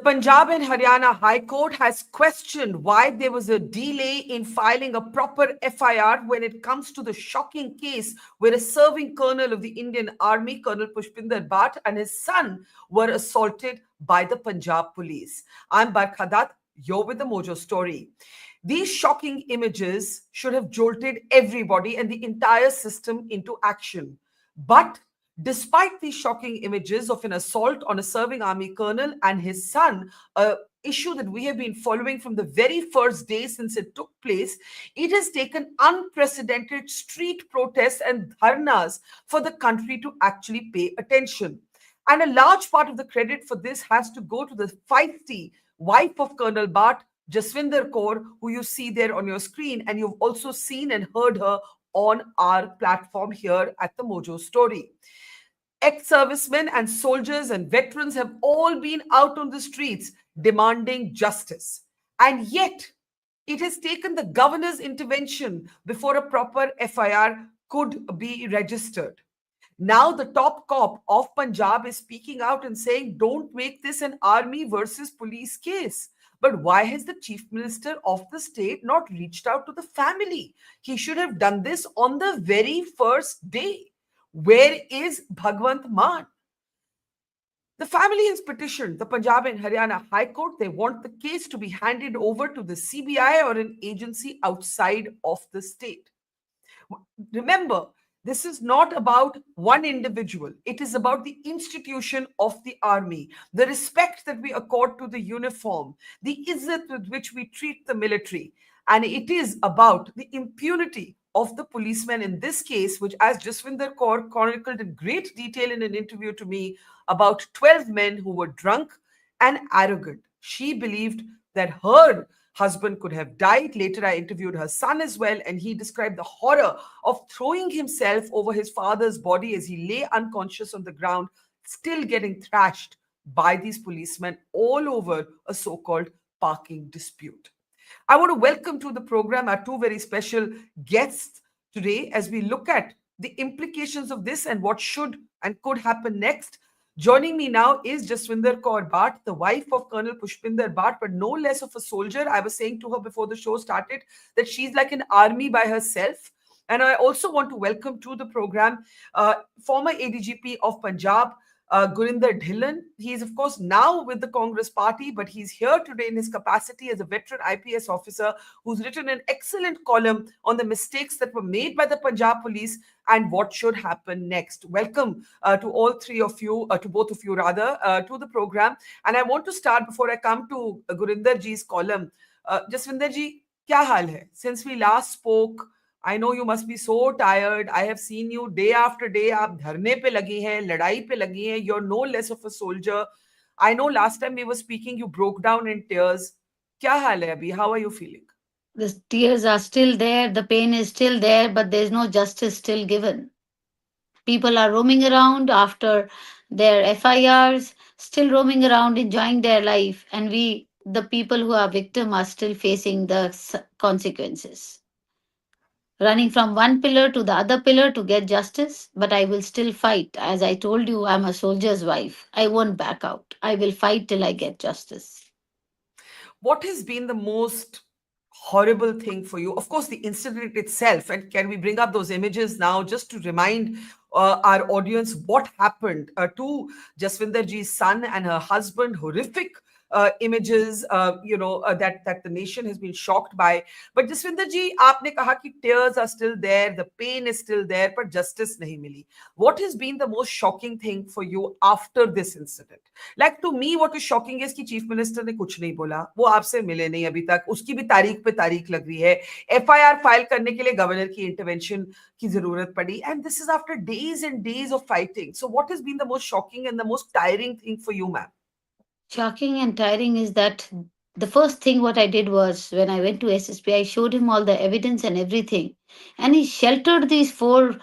The Punjab and Haryana High Court has questioned why there was a delay in filing a proper FIR when it comes to the shocking case where a serving colonel of the Indian Army, Colonel Pushpinder Bhatt, and his son were assaulted by the Punjab police. I'm Barkhadat. You're with the Mojo story. These shocking images should have jolted everybody and the entire system into action. But despite these shocking images of an assault on a serving army colonel and his son, a issue that we have been following from the very first day since it took place, it has taken unprecedented street protests and dharnas for the country to actually pay attention. And a large part of the credit for this has to go to the feisty wife of Colonel Bhatt, Jaswinder Kaur, who you see there on your screen, and you've also seen and heard her on our platform here at the Mojo Story. Ex-servicemen and soldiers and veterans have all been out on the streets demanding justice. And yet, it has taken the governor's intervention before a proper FIR could be registered. Now, the top cop of Punjab is speaking out and saying, don't make this an army versus police case. But why has the chief minister of the state not reached out to the family? He should have done this on the very first day. Where is Bhagwant Maan? The family has petitioned the Punjab and Haryana High Court. They want the case to be handed over to the CBI or an agency outside of the state. Remember, this is not about one individual. It is about the institution of the army, the respect that we accord to the uniform, the izzat with which we treat the military. And it is about the impunity of the policemen in this case, which, as Jaswinder Kaur chronicled in great detail in an interview to me, about 12 men who were drunk and arrogant. She believed that her husband could have died. Later, I interviewed her son as well, and he described the horror of throwing himself over his father's body as he lay unconscious on the ground, still getting thrashed by these policemen all over a so-called parking dispute. I want to welcome to the program our two very special guests today as we look at the implications of this and what should and could happen next. Joining me now is Jaswinder Kaur Bhatt, the wife of Colonel Pushpinder Bhatt, but no less of a soldier. I was saying to her before the show started that she's like an army by herself. And I also want to welcome to the program former ADGP of Punjab, Gurinder Dhillon. He is, of course, now with the Congress party, but he's here today in his capacity as a veteran IPS officer who's written an excellent column on the mistakes that were made by the Punjab police and what should happen next. Welcome to all three of you, to both of you rather, to the program. And I want to start before I come to Gurinder ji's column. Jaswinder ji, kya haal hai? Since we last spoke, I know you must be so tired. I have seen you day after day. आप धरने पे लगी हैं, लड़ाई पे लगी हैं. You're no less of a soldier. I know last time we were speaking, you broke down in tears. क्या हाल है अभी? How are you feeling? The tears are still there, the pain is still there, but there's no justice still given. People are roaming around after their FIRs, still roaming around enjoying their life, and the people who are victim, are still facing the consequences. Running from one pillar to the other pillar to get justice, but I will still fight. As I told you, I'm a soldier's wife. I won't back out. I will fight till I get justice. What has been the most horrible thing for you? Of course, the incident itself. And can we bring up those images now just to remind our audience what happened to Jaswinder ji's son and her husband? Horrific images, that the nation has been shocked by. But Jaswinder ji, आपने कहा कि tears are still there, the pain is still there, but justice नहीं मिली. What has been the most shocking thing for you after this incident? Like to me, what is shocking is कि chief minister ने कुछ नहीं बोला, वो आपसे मिले नहीं अभी तक, उसकी भी तारीख पे तारीख लग रही है, FIR फाइल करने के लिए गवर्नर की इंटरवेंशन की जरूरत पड़ी, and this is after days and days of fighting. So what has been the most shocking and the most tiring thing for you, ma'am? Shocking and tiring is that the first thing what I did was when I went to SSP, I showed him all the evidence and everything. And he sheltered these four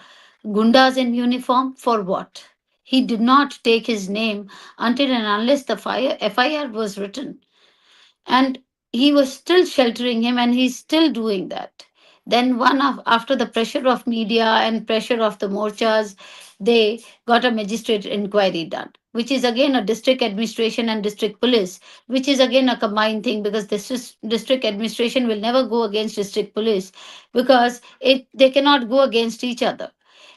gundas in uniform for what? He did not take his name until and unless the FIR was written. And he was still sheltering him, and he's still doing that. Then after the pressure of media and pressure of the morchas, they got a magistrate inquiry done, which is again a district administration and district police, which is again a combined thing, because this district administration will never go against district police, because they cannot go against each other.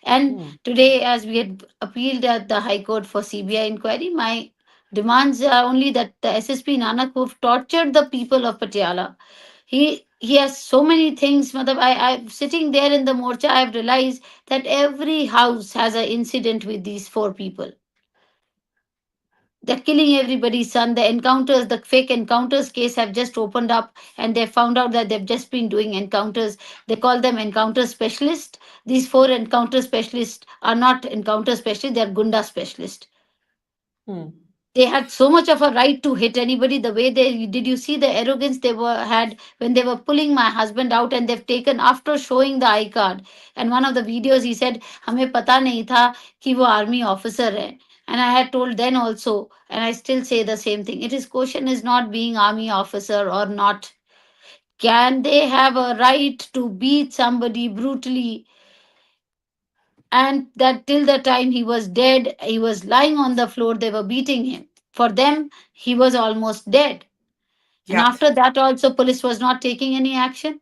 And Hmm. today, as we had appealed at the High Court for CBI inquiry, my demands are only that the SSP Nanak, who've tortured the people of Patiala, he has so many things. Matlab, I sitting there in the morcha, I've realized that every house has an incident with these four people. They're killing everybody's son. The encounters, the fake encounters case have just opened up, and they found out that they've just been doing encounters. They call them encounter specialists. These four encounter specialists are not encounter specialists, they're gunda specialists. Hmm. They had so much of a right to hit anybody. The way they did, you see the arrogance they were had when they were pulling my husband out, and they've taken after showing the I card. And one of the videos he said, "हमें पता नहीं था कि वो army officer है." And I had told then also, and I still say the same thing. It is question is not being army officer or not. Can they have a right to beat somebody brutally, and that till the time he was dead, he was lying on the floor, they were beating him. For them, he was almost dead. And Yeah. after that, also, police was not taking any action.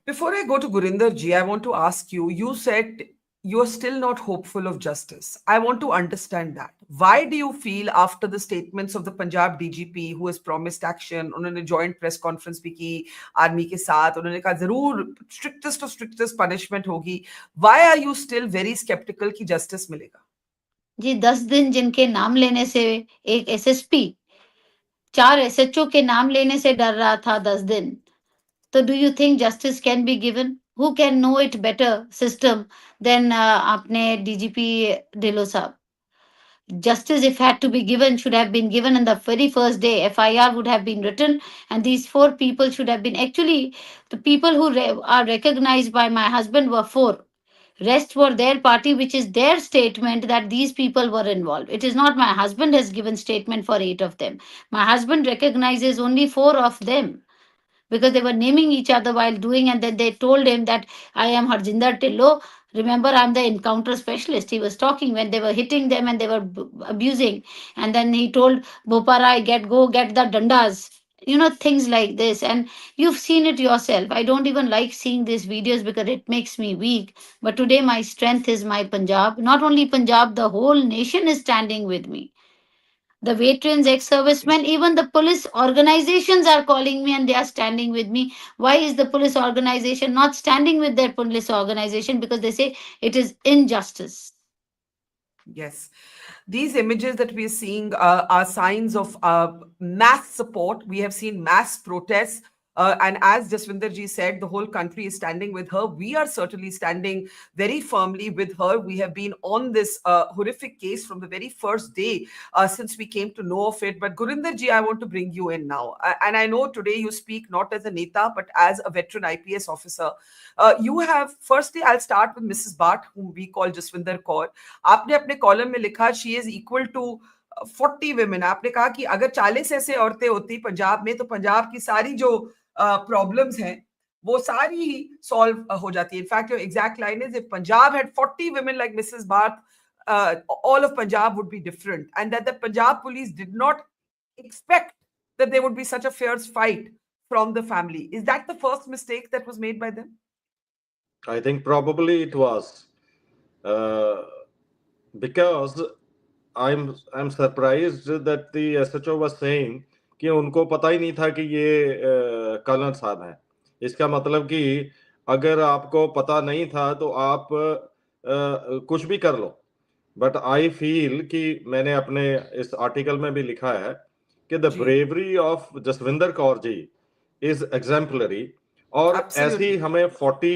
Before I go to Gurinder ji, I want to ask you, you said you're still not hopeful of justice. I want to understand that. Why do you feel after the statements of the Punjab DGP who has promised action, उन्होंने joint press conference भी की army के साथ, उन्होंने कहा जरूर strictest of strictest punishment होगी. Why are you still very skeptical कि justice मिलेगा? जी 10 दिन जिनके नाम लेने से एक एसएसपी 4 SHO के नाम लेने से डर रहा था 10 दिन, तो do you think justice can be given? Who can know it better system than आपने DGP Dhillon sahab? Justice, if had to be given, should have been given in the very first day. FIR would have been written, and these four people should have been actually the people who are recognized by my husband were four. Rest were their party, which is their statement that these people were involved. It is not my husband has given statement for 8 of them. My husband recognizes only four of them, because they were naming each other while doing, and then they told him that I am Harjinder Tillo. Remember, I'm the encounter specialist. He was talking when they were hitting them and they were abusing. And then he told Boparai, get the dandas. Things like this. And you've seen it yourself. I don't even like seeing these videos because it makes me weak. But today, my strength is my Punjab. Not only Punjab, the whole nation is standing with me. The veterans, ex-servicemen, even the police organizations are calling me and they are standing with me. Why is the police organization not standing with their police organization? Because they say it is injustice. Yes. These images that we are seeing are signs of mass support. We have seen mass protests. And as Jaswinder ji said, the whole country is standing with her. We are certainly standing very firmly with her. We have been on this horrific case from the very first day since we came to know of it. But Gurinder ji, I want to bring you in now. And I know today you speak not as a Neta, but as a veteran IPS officer. You have, firstly, I'll start with Mrs. Bhatt, whom we call Jaswinder Kaur. आपने अपने column में लिखा she is equal to 40 women. आपने कहा कि अगर 40 ऐसे औरतें होती पंजाब में तो पंजाब की सारी जो प्रॉब्लम्स हैं वो सारी ही सॉल्व हो जाती है. In fact your exact line is if Punjab had 40 women like Mrs. Bhatt, all of Punjab would be different, and that the Punjab police did not expect that there would be such a fierce fight from the family. Is that the first mistake that was made by them? I think probably it was. Uh, because I'm surprised that the SHO was saying कि उनको पता ही नहीं था कि ये colonel साहब हैं. इसका मतलब कि अगर आपको पता नहीं था तो आप कुछ भी कर लो. बट आई फील कि मैंने अपने इस आर्टिकल में भी लिखा है कि the bravery of Jaswinder Kaur ji is exemplary. और ऐसी हमें 40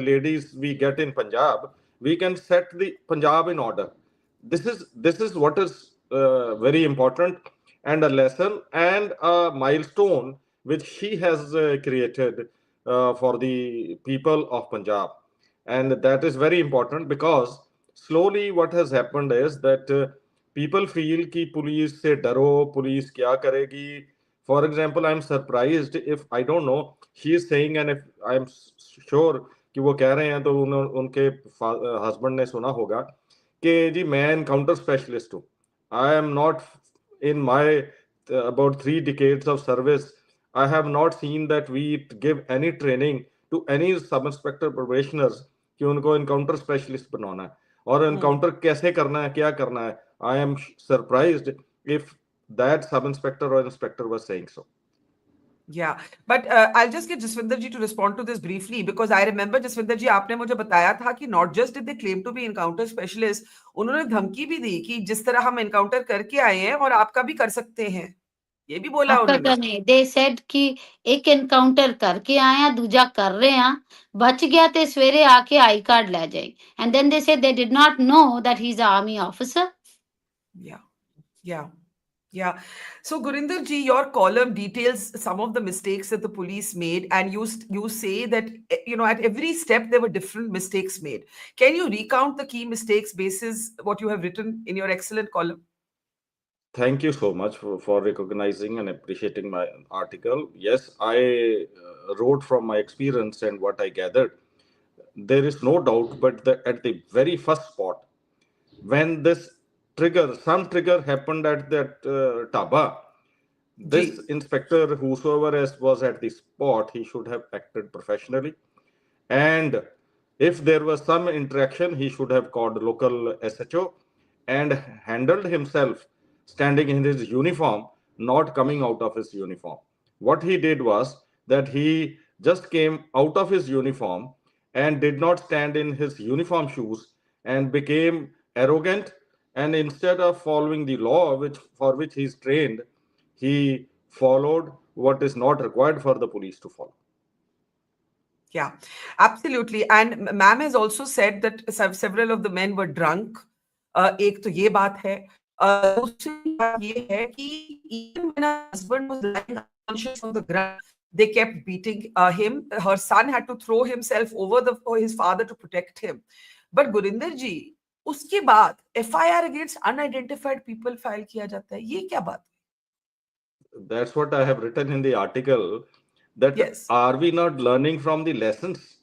ladies we get in Punjab, we can set the Punjab in order. This is what is very important and a lesson and a milestone which she has created for the people of Punjab, and that is very important because slowly what has happened is that people feel कि police से डरो, police क्या करेगी, For example, I'm surprised if I don't know, she is saying, and if I'm sure कि वो कह रहे हैं तो उनके हस्बैंड ने सुना होगा कि जी मैं एनकाउंटर स्पेशलिस्ट हूँ. I am not in my about 3 decades of service. I have not seen that we give any training to any sub inspector probationers कि उनको एनकाउंटर स्पेशलिस्ट बनाना है और एनकाउंटर कैसे करना है, क्या करना है. I am surprised if that sub inspector or inspector was saying so. Yeah, but I'll just get Jaswinder ji to respond to this briefly because I remember Jaswinder ji आपने मुझे बताया था कि not just did they claim to be encounter specialist, उन्होंने धमकी भी दी कि जिस तरह हम एनकाउंटर करके आए हैं और आपका भी कर सकते हैं, ये भी बोला आपका उन्होंने. नहीं, दे सेड कि एक एनकाउंटर करके आया, दूजा कर रहे हैं, बच गया ते सवेरे आके आई कार्ड ले जाए. And then they said they did not know that he is a army officer. Yeah. So Gurinder ji, your column details some of the mistakes that the police made, and you say that at every step there were different mistakes made. Can you recount the key mistakes basis what you have written in your excellent column? Thank you so much for recognizing and appreciating my article. Yes, I wrote from my experience and what I gathered. There is no doubt, but at the very first spot, when some trigger happened at that Taba, this inspector, whosoever was at the spot, he should have acted professionally. And if there was some interaction, he should have called local SHO and handled himself standing in his uniform, not coming out of his uniform. What he did was that he just came out of his uniform and did not stand in his uniform shoes and became arrogant. And instead of following the law, for which he is trained, he followed what is not required for the police to follow. Yeah, absolutely. And ma'am has also said that several of the men were drunk. एक तो ये बात है. दूसरी बात ये है कि even when her husband was lying unconscious on the ground, they kept beating him. Her son had to throw himself over for his father to protect him. But Gurinder ji, उसके बाद FIR against unidentified people file किया जाता है. ये क्या बात? That's what I have written in the article. That yes. Are we not learning from the lessons?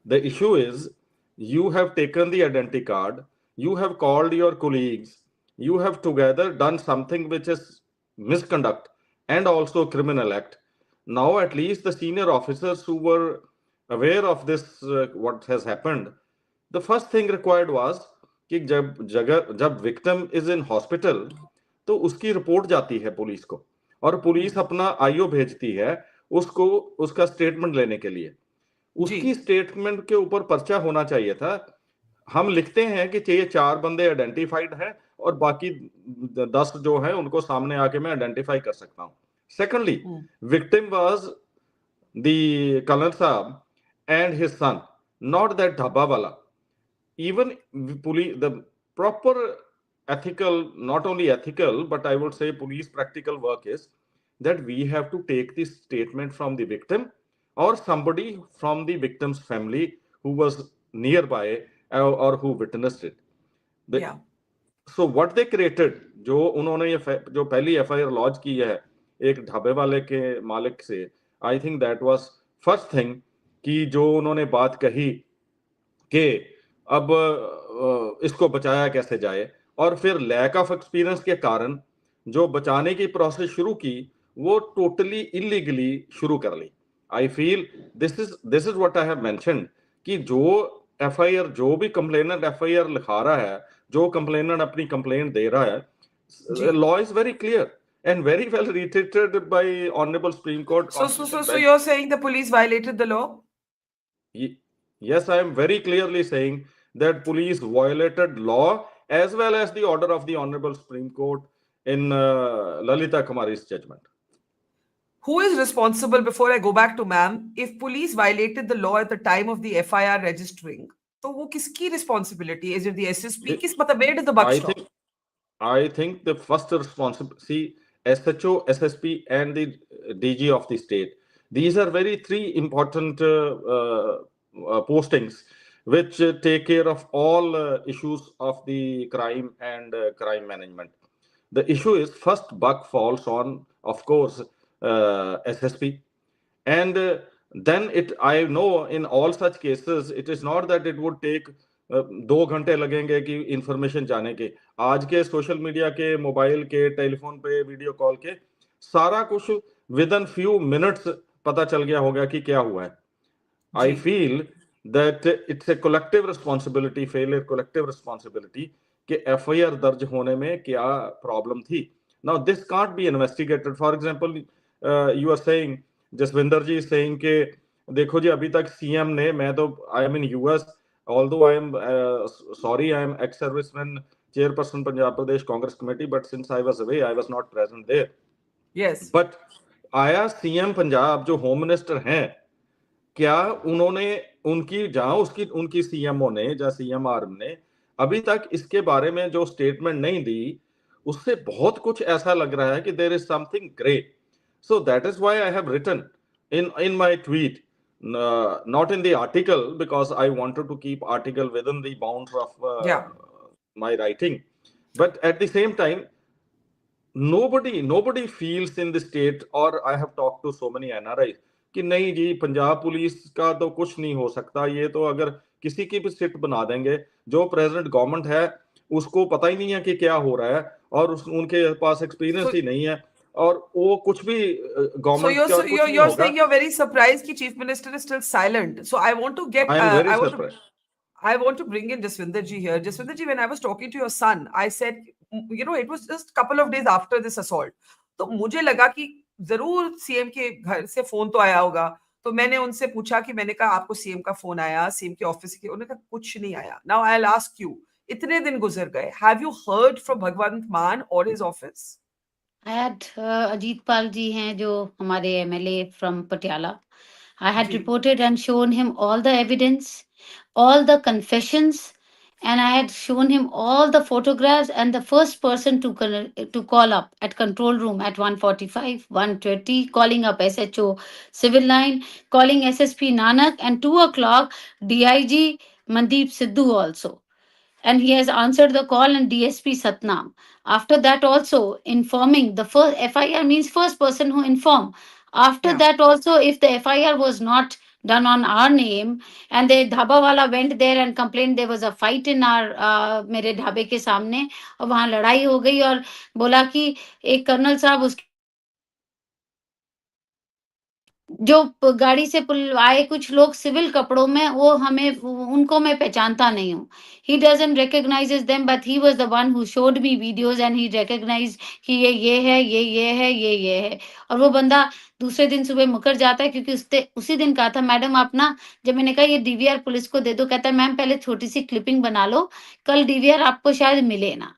The issue is you have taken the identity card, you have called your colleagues, you have together done something which is misconduct and also criminal act. Now at least the senior officers who were aware of this, what has happened, the first thing required was कि जब victim is in hospital तो उसकी report जाती है police को और police अपना IO भेजती है उसको उसका स्टेटमेंट लेने के लिए. उसकी स्टेटमेंट के ऊपर पर्चा होना चाहिए था. हम लिखते हैं कि ये 4 बंदे आइडेंटिफाइड हैं और बाकी 10 जो है उनको सामने आके मैं आइडेंटिफाई कर सकता हूं. Secondly, victim was the colonel साहब and his son, not that dhaba वाला. Even police, the proper ethical, not only ethical, but I would say police practical work is that we have to take this statement from the victim or somebody from the victim's family who was nearby or who witnessed it. So what they created, जो उन्होंने जो पहली FIR launch की है एक ढाबे वाले के मालिक से, I think that was first thing कि जो उन्होंने बात कही कि अब इसको बचाया कैसे जाए और फिर लैक ऑफ एक्सपीरियंस के कारण जो बचाने की प्रोसेस शुरू की वो टोटली इलीगली शुरू कर ली. I feel this is what I have mentioned कि जो FIR, जो भी कंप्लेनेंट FIR लिखा रहा है, जो कंप्लेनेंट अपनी कंप्लेंट दे रहा है, law is very clear and very well reiterated by Honorable Supreme Court. So you're saying the police violated the law? Yes, I am very clearly saying that police violated law as well as the order of the Honorable Supreme Court in Lalita Kumari's judgment. Who is responsible, before I go back to ma'am, if police violated the law at the time of the FIR registering? So wo kiski responsibility? Is it the SSP? Where did the buck stop? I think the first responsibility, SHO, SSP and the DG of the state. These are 3 important postings which take care of all issues of the crime and crime management. The issue is first buck falls on, of course, SSP. And then I know in all such cases it is not that it would take 2 घंटे लगेंगे कि information जाने के. आज के social media के, mobile के, telephone पे, वीडियो कॉल के सारा कुछ विद इन फ्यू मिनट्स पता चल गया होगा कि क्या हुआ है. I ji feel that it's a collective responsibility, failure collective responsibility कि FIR दर्ज होने में क्या प्रॉब्लम थी. Now this can't be investigated. For example, you are saying, Jaswinder ji is saying कि देखो जी अभी तक सीएम ने, मैं तो I am in US, although I am sorry, I am ex serviceman, chairperson Punjab Pradesh Congress Committee, but since I was away I was not present there. Yes But आया CM Punjab जो home minister हैं, क्या उन्होंने उनकी जहां उसकी उनकी CMO ने या सीएमआर ने अभी तक इसके बारे में जो स्टेटमेंट नहीं दी, उससे बहुत कुछ ऐसा लग रहा है कि there is something grey. So that is why I have written in my tweet, not in the article because I wanted to keep article within the bounds of या my writing, but at the same time nobody feels in the state, or I have talked to so many NRIs कि नहीं जी Punjab police का तो कुछ नहीं हो सकता, ये तो अगर किसी की भी सिट बना देंगे, जो प्रेजेंट गवर्नमेंट है उसको पता ही नहीं है कि क्या हो रहा है, और उनके पास एक्सपीरियंस सो ही नहीं है, और वो कुछ भी So गवर्नमेंट you're का so कुछ नहीं you're होगा. saying you're very surprised that Chief Minister is still silent. So I want to get I am very I want to surprised. I want to bring in Jaswinder ji here. Jaswinder ji, when I was talking to your son, I said, you know, it was just a couple of days after this assault. तो मुझे लगा कि जरूर CM के घर से phone तो आया होगा. तो मैंने उनसे पूछा कि मैंने कहा आपको सीएम का फोन आया, सीएम के ऑफिस के? उन्होंने कहा कुछ नहीं आया. Now I will ask you, इतने दिन गुजर गए, हैव यू हर्ड फ्रॉम भगवंत मान और his office? I had Ajit Pal ji हैं जो हमारे MLA from Patiala. I had ji reported and shown him all the evidence, all the confessions, and I had shown him all the photographs. And the first person to call up at control room at 1:45, 1:20, calling up SHO civil line, calling SSP Nanak, and 2 o'clock DIG Mandeep Sidhu also. And he has answered the call, and DSP Satnam. After that, also informing the first FIR means first person who inform. After या that, also, if the FIR was not done on our name, and the dhabawala went there and complained there was a fight in our मेरे ढाबे के सामने, और वहाँ लड़ाई हो गई, और बोला कि एक कर्नल साहब उसके जो गाड़ी से आए कुछ लोग सिविल कपड़ों में, वो हमें उनको मैं पहचानता नहीं हूँ. He doesn't recognises them, but he was the one who showed me videos, and he recognise कि ये है, ये है, ये है. और वो बंदा दूसरे दिन सुबह मुकर जाता है, क्योंकि उसने उसी दिन कहा था मैडम आप ना, जब मैंने कहा ये डीवीआर पुलिस को दे दो, कहता है मैम पहले छोटी सी क्लिपिंग बना लो, कल डीवीआर आपको शायद मिले ना.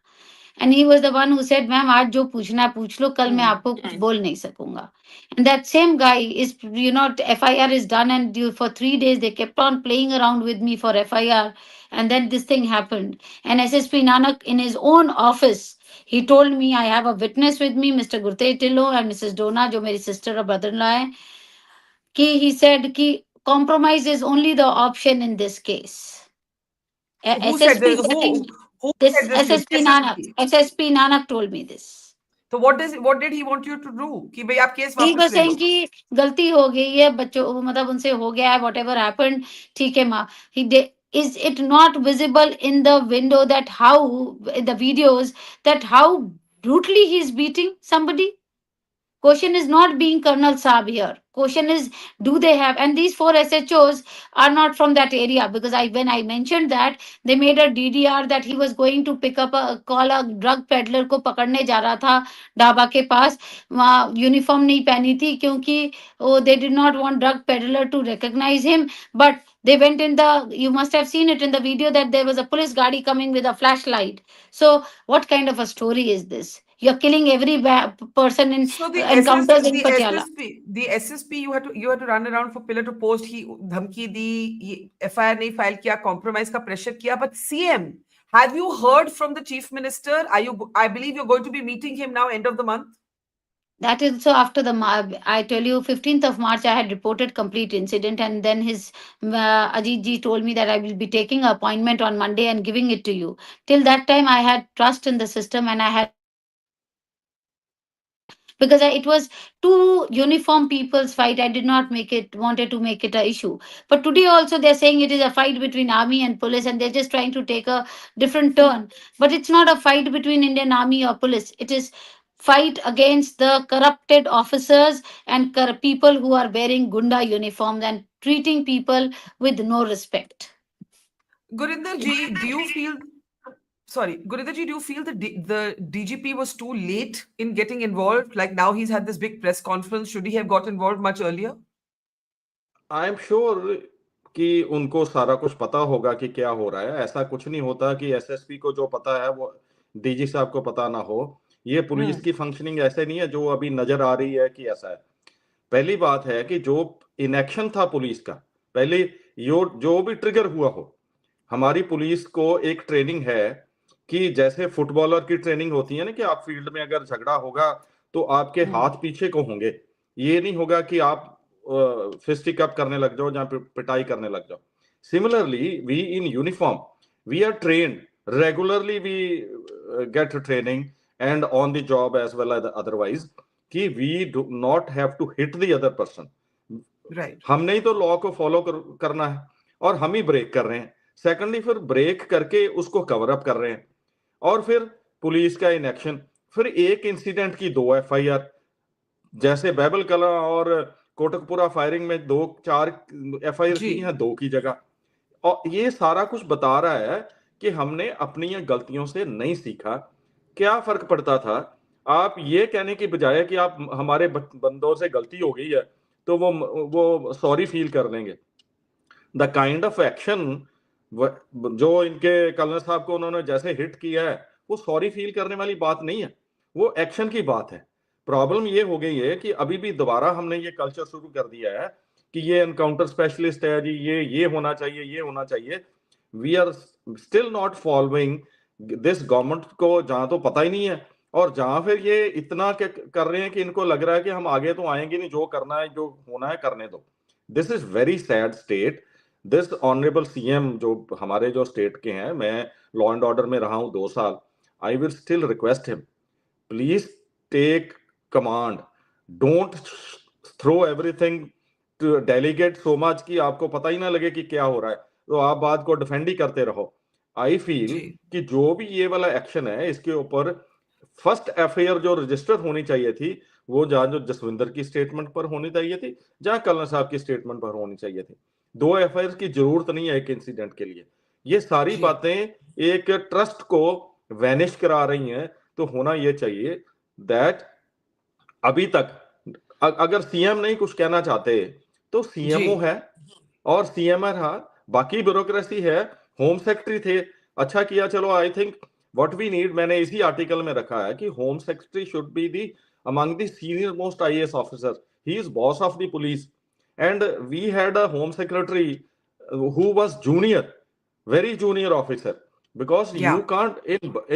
And he was the one who said, "Ma'am, आज जो पूछना है पूछ लो, कल मैं आपको कुछ बोल नहीं सकूंगा." And that same guy is, FIR is done, and for 3 days they kept on playing around with me for FIR, and then this thing happened. And SSP Nanak, in his own office, he told me, "I have a witness with me, Mr. Gurtej Tillo and Mrs. Dona, जो मेरी sister और brother-in-law है," कि he said कि compromise is only the option in this case. So who said SSP this? said, Who this said this? SSP Nanak, SSP. SSP Nanak told me this. So what did he want you to do? कि भाई आप case He वापस was ले लो. saying कि गलती हो गई है बच्चों, मतलब उनसे हो गया है, whatever happened, ठीक है माँ. Is it not visible in the window that how, in the videos, that how brutally he is beating somebody? Question is not being Colonel Saab here. Question is, do they have? And these 4 SHOs are not from that area, because when I mentioned that, they made a DDR that he was going to pick up call a drug peddler को पकड़ने जा रहा था ढाबा के पास. वहाँ uniform नहीं पहनी थी, क्योंकि they did not want drug peddler to recognize him. But they went in you must have seen it in the video, that there was a police gadi coming with a flashlight. So what kind of a story is this? You're killing every person in So encounters in Patiala. the SSP, you had to run around for pillar to post. He धमकी दी, FIR नहीं file किया, compromise का pressure किया. But CM, have you heard from the chief minister? I believe you're going to be meeting him now end of the month. That is so after I tell you, 15th of March, I had reported complete incident, and then his Ajit ji told me that I will be taking an appointment on Monday and giving it to you. Till that time, I had trust in the system, and I had because it was two uniform people's fight. I did not wanted to make it a issue. But today also they're saying it is a fight between army and police, and they're just trying to take a different turn. But it's not a fight between Indian army or police. It is fight against the corrupted officers and people who are wearing gunda uniforms and treating people with no respect. Gurinder ji, do you feel sorry, Gurinder ji, do you feel the DGP was too late in getting involved? Like now he's had this big press conference. Should he have got involved much earlier? I am sure कि उनको सारा कुछ पता होगा कि क्या हो रहा है। ऐसा कुछ नहीं होता कि एसएसपी को जो पता है वो डीजी साहब को पता ना हो। ये पुलिस की फंक्शनिंग ऐसे नहीं है जो अभी नजर आ रही है कि ऐसा है। पहली बात है कि जो इनएक्शन था पुलिस का, पहले जो भी ट्रिगर हुआ हो, हमारी पुलिस को एक ट्रेनिंग है कि जैसे फुटबॉलर की ट्रेनिंग होती है ना कि आप फील्ड में अगर झगड़ा होगा तो आपके हाथ पीछे को होंगे। ये नहीं होगा कि आप फिस्टिक अप करने लग जाओ, जहां पिटाई करने लग जाओ। Similarly we in uniform we are trained regularly, we get training and on the job as well as otherwise कि we do not have to hit the other person. Right, हमने ही तो लॉ को फॉलो करना है और हम ही break कर रहे हैं। सेकंडली फिर ब्रेक करके उसको कवर अप कर रहे हैं और फिर पुलिस का इनएक्शन। फिर एक इंसिडेंट की 2 एफआईआर, जैसे बैबल कला और कोटकपुरा फायरिंग में 2-4 एफआईआर की हैं 2 की जगह। और ये सारा कुछ बता रहा है कि हमने अपनी गलतियों से नहीं सीखा। क्या फर्क पड़ता था आप ये कहने की बजाय कि आप हमारे बंदों से गलती हो गई है तो वो सॉरी फील कर लेंगे। द काइंड ऑफ एक्शन जो इनके कलर साहब को उन्होंने जैसे हिट किया है वो सॉरी फील करने वाली बात नहीं है, वो एक्शन की बात है। प्रॉब्लम ये हो गई है कि अभी भी दोबारा हमने ये कल्चर शुरू कर दिया है कि ये एनकाउंटर स्पेशलिस्ट है जी, ये होना चाहिए, ये होना चाहिए। We are still not following this government को, जहां तो पता ही नहीं है और जहां फिर ये इतना कर रहे हैं कि इनको लग रहा है कि हम आगे तो आएंगे नहीं, जो करना है जो होना है करने दो। This is very sad state. This honourable CM जो हमारे जो स्टेट के हैं, मैं लॉ एंड ऑर्डर में रहा हूं 2 साल, I will still request him, please take command, don't throw everything to delegate so much कि आपको पता ही ना लगे कि क्या हो रहा है, तो आप बात को डिफेंड ही करते रहो। आई फील कि जो भी ये वाला एक्शन है इसके ऊपर फर्स्ट एफआईआर जो रजिस्टर होनी चाहिए थी वो जहां जो जसविंदर की स्टेटमेंट पर होनी चाहिए थी, जहां कलर साहब की स्टेटमेंट पर होनी चाहिए थी। 2 एफआईआर की जरूरत नहीं है एक इंसिडेंट के लिए। ये सारी बातें एक ट्रस्ट को वैनिश करा रही हैं। तो होना ये चाहिए दैट अभी तक अगर सीएम नहीं कुछ कहना चाहते तो सीएमओ है और सीएमआर है, बाकी ब्यूरोक्रेसी है, होम सेक्रेटरी थे। अच्छा किया, चलो I think what we need, मैंने इसी आर्टिकल में रखा है कि home secretary should be the among the senior most IAS officer, he is boss of the police and we had a home secretary who was junior, very junior officer, because you can't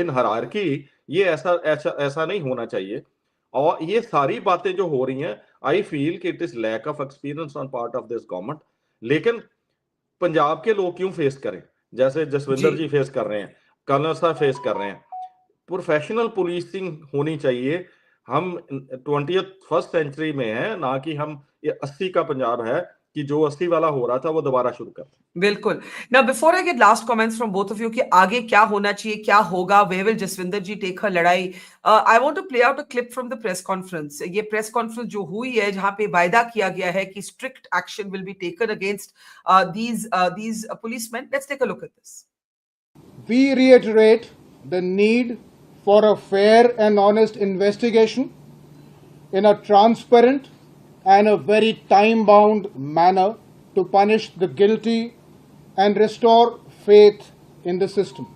in hierarchy ये ऐसा नहीं होना चाहिए। और ये सारी बातें जो हो रही हैं, आई फील कि it is lack of experience on part of this government. लेकिन पंजाब के लोग क्यों फेस करें, जैसे जसविंदर जी फेस कर रहे हैं, कर्नल साहब फेस कर रहे हैं। प्रोफेशनल पुलिसिंग होनी चाहिए। हम 21st सेंचुरी में है ना कि हम ये 80 का पंजाब है कि जो 80 वाला हो रहा था वो दोबारा शुरू कर। बिल्कुल। Now before I get last comments from both of you कि आगे क्या होना चाहिए, क्या होगा, where will Jaswinder ji take her लड़ाई, I want to play out a clip from the press conference. ये press conference जो हुई है जहां पे वायदा किया गया है कि strict action will be taken against these policemen. Let's take a look at this. We reiterate the need for a fair and honest investigation in a transparent and a very time-bound manner to punish the guilty and restore faith in the system.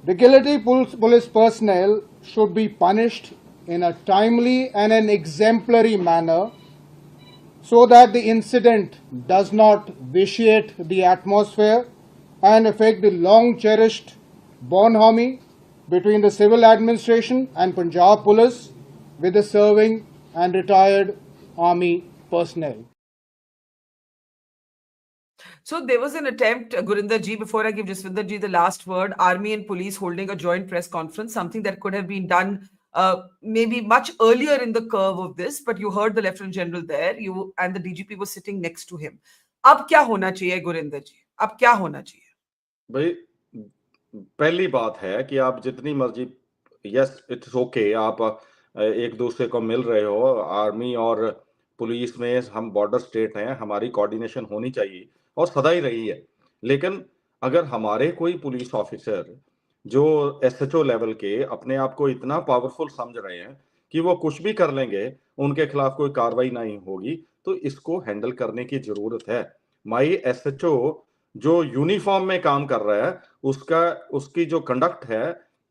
The guilty police personnel should be punished in a timely and an exemplary manner so that the incident does not vitiate the atmosphere and affect the long-cherished bonhomie between the civil administration and Punjab Police with the serving and retired army personnel. So there was an attempt, Gurinder ji, before I give Jaswinder ji the last word, army and police holding a joint press conference, something that could have been done maybe much earlier in the curve of this, but you heard the Lieutenant General there, you and the DGP was sitting next to him. अब क्या होना चाहिए गुरिंदर जी? अब क्या होना चाहिए? भाई, पहली बात है कि आप जितनी मर्जी, यस इट्स ओके, आप एक दूसरे को मिल रहे हो, आर्मी और पुलिस में हम बॉर्डर स्टेट हैं, हमारी कोऑर्डिनेशन होनी चाहिए और सदा ही रही है। लेकिन अगर हमारे कोई पुलिस ऑफिसर जो एसएचओ लेवल के अपने आप को इतना पावरफुल समझ रहे हैं कि वो कुछ भी कर लेंगे, उनके खिलाफ कोई कार्रवाई नहीं होगी, तो इसको हैंडल करने की जरूरत है। माई एसएचओ जो यूनिफॉर्म में काम कर रहा है, उसकी जो कंडक्ट है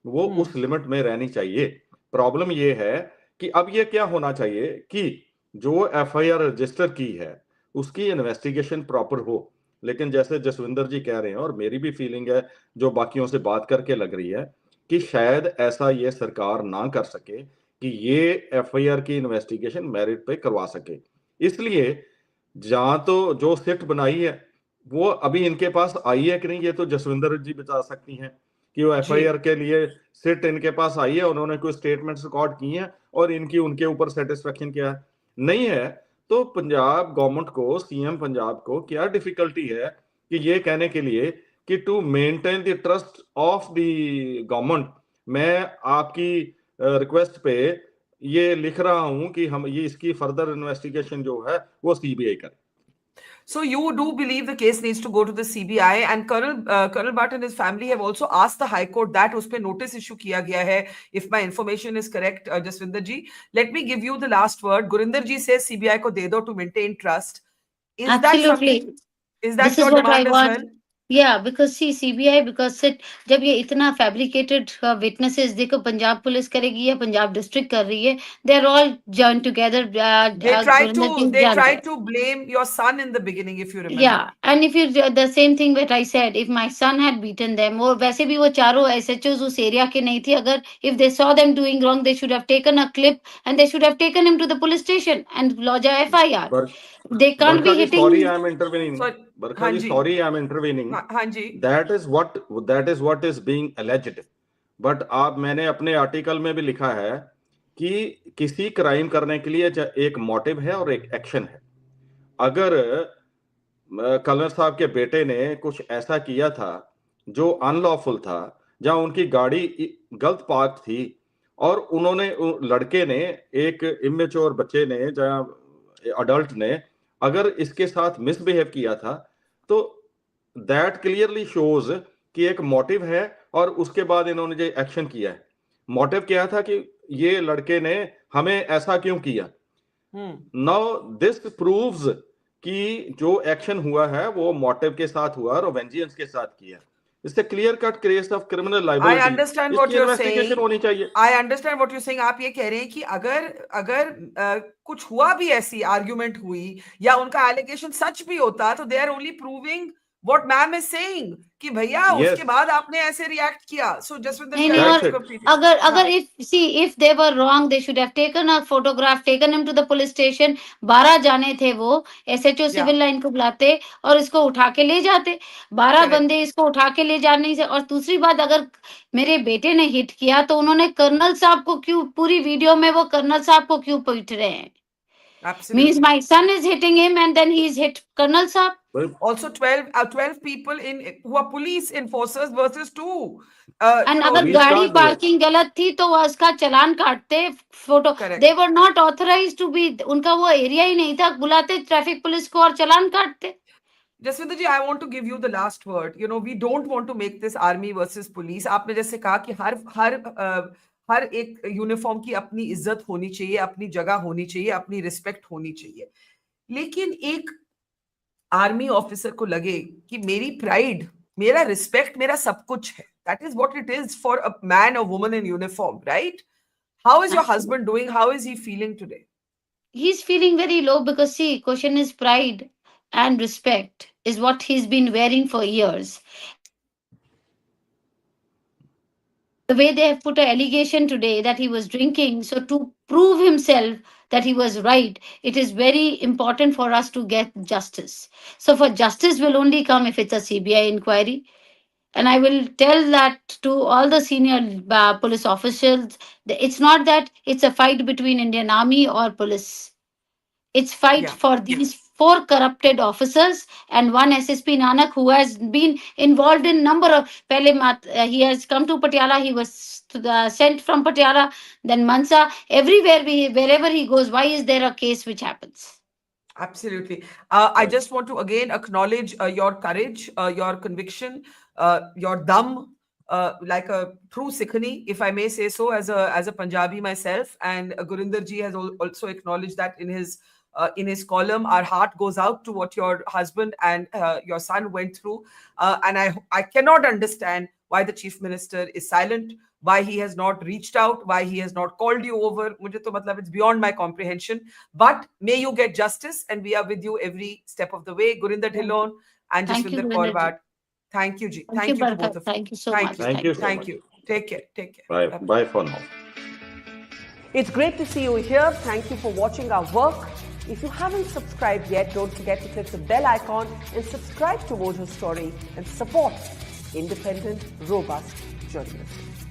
वो उस लिमिट में रहनी चाहिए। प्रॉब्लम ये है कि अब ये क्या होना चाहिए कि जो एफआईआर रजिस्टर की है उसकी इन्वेस्टिगेशन प्रॉपर हो। लेकिन जैसे जसविंदर जी कह रहे हैं और मेरी भी फीलिंग है, जो बाकियों से बात करके लग रही है, कि शायद ऐसा ये सरकार ना कर सके कि ये एफआईआर की इन्वेस्टिगेशन मेरिट पे करवा सके। इसलिए जहां तो जो सिट बनाई है वो अभी इनके पास आई है कि नहीं, ये तो जसविंदर जी बता सकती हैं कि वो एफआईआर के लिए सिट इनके पास आई है, उन्होंने कोई स्टेटमेंट्स रिकॉर्ड की हैं और इनकी उनके ऊपर सेटिस्फेक्शन क्या है, नहीं है। तो पंजाब गवर्नमेंट को, सीएम पंजाब को क्या डिफिकल्टी है कि ये कहने के लिए कि to maintain the trust of the government, मैं आपकी रिक्वेस्ट पे ये लिख रहा हूं कि हम ये इसकी फर्दर इन्वेस्टिगेशन जो है वो सीबीआई करे। So you do believe the case needs to go to the CBI, and Colonel Bhatt and his family have also asked the High Court that उस पे notice issue किया गया है, if my information is correct, Jaswinder ji. Let me give you the last word. Gurinder ji says CBI को दे दो to maintain trust. Is Absolutely. Is that This your is what I demand as want. well? Yeah, because see CBI, because it जब ये इतना fabricated witnesses देखो Punjab police करेगी या Punjab district कर रही है, they are all joined together. They tried to blame your son in the beginning, if you remember. Yeah, and if you the same thing that I said, if my son had beaten them, और वैसे भी वो चारों SHOs उस area के नहीं थी, अगर if they saw them doing wrong, they should have taken a clip and they should have taken him to the police station and lodge a FIR. They can't be hitting. Sorry, I am intervening. हाँ जी. Sorry, I am intervening. हाँ जी. That is what is being alleged. But आप, मैंने अपने article में भी लिखा है कि किसी क्राइम करने के लिए एक मोटिव है और एक एक्शन है। अगर कलर साहब के बेटे ने कुछ ऐसा किया था जो अनलॉफुल था, जहां उनकी गाड़ी गलत पार्क थी और उन्होंने, लड़के ने, एक इमेच्योर बच्चे ने, जहां अडल्ट ने अगर इसके साथ मिसबिहेव किया था, तो दैट क्लियरली शोज कि एक मोटिव है और उसके बाद इन्होंने जो एक्शन किया है। मोटिव क्या था कि ये लड़के ने हमें ऐसा क्यों किया। नाउ दिस प्रूव्स कि जो एक्शन हुआ है वो मोटिव के साथ हुआ और वेंजियंस के साथ किया। इससे clear cut case of criminal liability. I understand what you're saying. होनी चाहिए। I understand what you're saying. आप ये कह रहे हैं कि अगर कुछ हुआ भी, ऐसी आर्ग्यूमेंट हुई या उनका एलिगेशन सच भी होता, तो they are only proving what ma'am is saying कि भैया उसके बाद आपने ऐसे रिएक्ट किया। So Jaswinder ji, if they were wrong, they should have taken a photograph, taken him to the police station. 12 जाने थे वो, SHO सिविल लाइन को बुलाते और इसको उठा के ले जाते। 12 बंदे इसको उठा के ले जाने से। और दूसरी बात, अगर मेरे बेटे ने हिट किया तो उन्होंने कर्नल साहब को क्यों, पूरी वीडियो में वो कर्नल साहब को क्यों पीट रहे हैं? Means my son is hitting him and then he's hit Colonel Saab. Also 12 people who are police enforcers versus 2. And अगर गाड़ी पार्किंग गलत थी तो उसका चालान काटते, photo. They were not authorized to be, उनका वो एरिया ही नहीं था, बुलाते ट्रैफिक पुलिस को और चालान काटते। Jaswinder ji, I want to give you the last word. You know, we don't want to make this army versus police. आपने जैसे कहा कि हर एक यूनिफॉर्म की अपनी इज्जत होनी चाहिए, अपनी जगह होनी चाहिए, अपनी रिस्पेक्ट होनी चाहिए। लेकिन एक आर्मी ऑफिसर को लगे कि मेरी प्राइड, मेरा रिस्पेक्ट, मेरा सब कुछ है। That is what it is for a man or woman in uniform, right? How is your husband doing? How is he feeling today? He's feeling very low because see, question is pride and respect is what he's been wearing for years. The way they have put an allegation today that he was drinking, so to prove himself that he was right, it is very important for us to get justice. So for justice will only come if it's a CBI inquiry. And I will tell that to all the senior police officials. It's not that it's a fight between Indian Army or police. It's fight Yeah. for these four corrupted officers and one SSP Nanak who has been involved in number of. He has come to Patiala. He was sent from Patiala, then Mansa. Everywhere, wherever he goes, why is there a case which happens? Absolutely. I just want to again acknowledge your courage, your conviction, your dam, like a true Sikhani, if I may say so, as a Punjabi myself. And Gurinder ji has also acknowledged that in his column. Our heart goes out to what your husband and your son went through, and I cannot understand why the chief minister is silent, why he has not reached out, why he has not called you over. Mujhe to matlab, it's beyond my comprehension. But may you get justice, and we are with you every step of the way. Gurinder Dhillon and Thank you, Jaswinder Gurinder ji. Kaur Bhatt. Thank you, Ji. Thank you, Thank you to Barkat. both of you. Thank you so Thank much. you. Thank you so Thank much. you. Take care. Take care. Bye. Bye-bye. Bye for now. It's great to see you here. Thank you for watching our work. If you haven't subscribed yet, don't forget to click the bell icon and subscribe to Mojo Story and support independent, robust journalism.